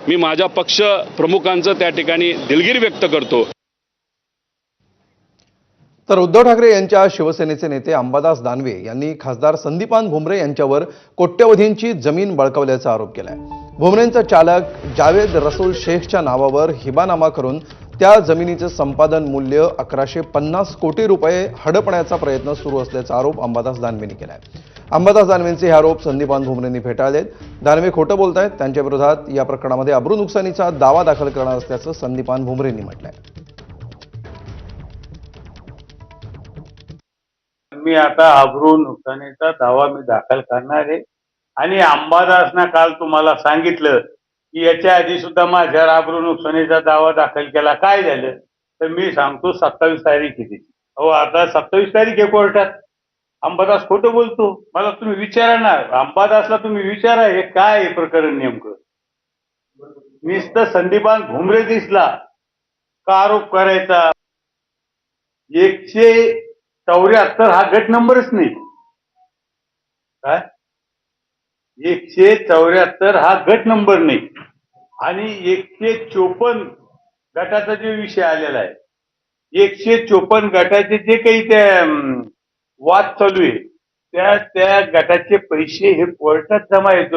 मी माझ्या पक्ष प्रमुखांचं त्या ठिकाणी दिलगिरी व्यक्त करतो। तर उद्धव ठाकरे यांच्या शिवसेनेचे नेते अंबादास दानवे यांनी खासदार संदीपान भुमरे यांच्यावर कोट्यवधींची जमीन बळकावल्याचा आरोप केलाय। भुमरेंचा चालक जावेद रसूल शेखच्या नावावर हिबानामा करून त्या जमिनीचे संपादन मूल्य 1150 कोटी रुपये हडपण्याचा प्रयत्न सुरू असल्याचा आरोप अंबादास दानवेंनी केलाय। अंबादास दानवेंचे हे आरोप संदीपान भुमरेंनी फेटाळलेत। दानवे खोटं बोलतायत, त्यांच्या विरोधात या प्रकरणामध्ये अब्रू नुकसानीचा दावा दाखल करणार असल्याचं संदीपान भुमरेंनी म्हटलंय। मी आता अब्रू नुकसानीचा दावा मी दाखल करणार आहे आणि अंबादासना काल तुम्हाला सांगितलं की याच्या आधी सुद्धा माझ्यावर अब्रू नुकसानीचा दावा दाखल केला। काय झालं तर मी सांगतो 27 तारीख किती। अहो आता 27 तारीख आहे कोर्टात। अंबादास खोटं बोलतो। मला तुम्ही विचारा ना, अंबादासला तुम्ही विचारा हे काय आहे प्रकरण नेमकं। नुसतं संदीपान भुमरे दिसला का आरोप करायचा। 174 हा गट नंबरच नाही काय। 174 हा गट नंबर नाही आणि 154 गटाचा जो विषय आलेला आहे, 154 गटाचे जे काही ते वाद चालू आहे त्या गटाचे पैसे हे कोर्टात जमा आहेत।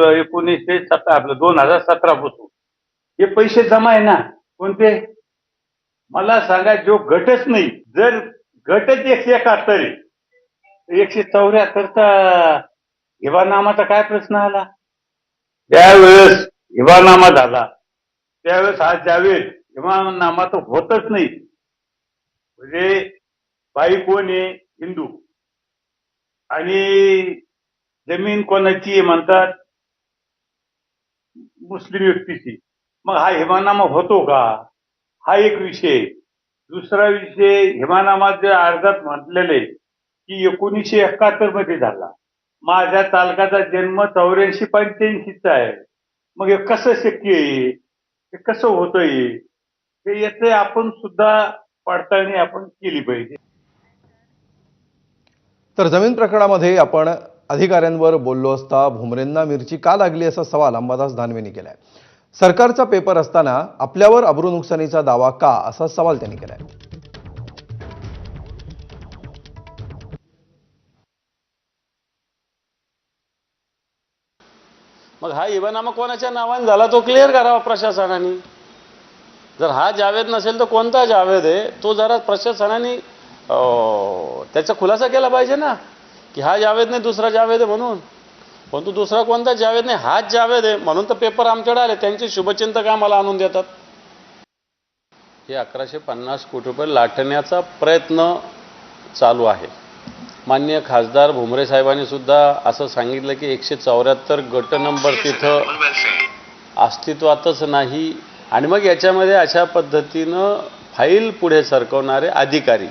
2017 पासून हे पैसे जमा आहे ना। कोणते मला सांगा, जो गटच नाही, जर गटच 171 आहे 174चा हिबानामाचा काय प्रश्न आला। त्यावेळेस हिबानामा झाला त्यावेळेस हा जावेद हिबानामा तर होतच नाही। म्हणजे बाई कोण आहे, हिंदू, आणि जमीन कोणाची आहे म्हणतात, मुस्लिम व्यक्तीची। मग हा हिबानामा होतो का, हा एक विषय। दुसरा विषय, हिबानामात जे अर्जात म्हटलेले की 1971 मध्ये झाला। माझ्या चालकाचा जन्म 84-85चा आहे। मग हे कसं शक्य आहे, हे कसं होतंय, हे याचे आपण सुद्धा पडताळणी आपण केली पाहिजे। तर जमीन प्रकरणामध्ये आपण अधिकाऱ्यांवर बोललो असता भुमरेंना मिरची का लागली असा सवाल अंबादास दानवेंनी केलाय। सरकारचा पेपर असताना आपल्यावर अब्रू नुकसानीचा दावा का, असा सवाल त्यांनी केलाय। मग हा हिबानामा कोणाच्या नावाने झाला तो क्लिअर करावा प्रशासनाने। जर हा जावेद नसेल तर कोणता जावेद आहे तो जरा प्रशासनाने त्याचा खुलासा केला पाहिजे ना, की हा जावेद नाही दुसरा जावेद आहे म्हणून। पण तो दुसरा कोणता जावेद नाही, हाच जावेद आहे म्हणून तर पेपर आमच्याकडे आले। त्यांचे शुभचिंतक आम्हाला आणून देतात। हे 1150 कोटी रुपये लाटण्याचा प्रयत्न चालू आहे। माननीय खासदार भुमरे साहेबांनी सुद्धा असं सांगितलं की 174 गट नंबर तिथं अस्तित्वातच नाही। आणि मग याच्यामध्ये अशा पद्धतीनं फाईल पुढे सरकवणारे अधिकारी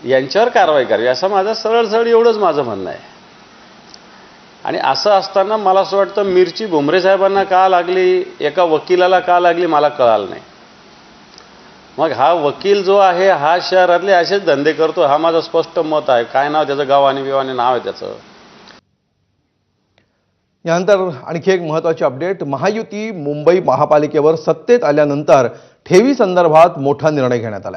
यांच्यावर कारवाई करावी, असं माझं सरळ एवढंच माझं म्हणणं आहे। आणि असं असताना मला असं वाटतं मिरची भुमरे साहेबांना का लागली, एका वकिलाला का लागली मला कळालं नाही। मग हा वकील जो आहे हा शहरातले असेच धंदे करतो, हा माझं स्पष्ट मत आहे। काय नाव त्याचं, गावाने बिवाने नाव आहे त्याचं। यानंतर आणखी एक महत्त्वाची अपडेट, महायुती मुंबई महापालिकेवर सत्तेत आल्यानंतर ठेवी संदर्भात मोठा निर्णय घेण्यात आला।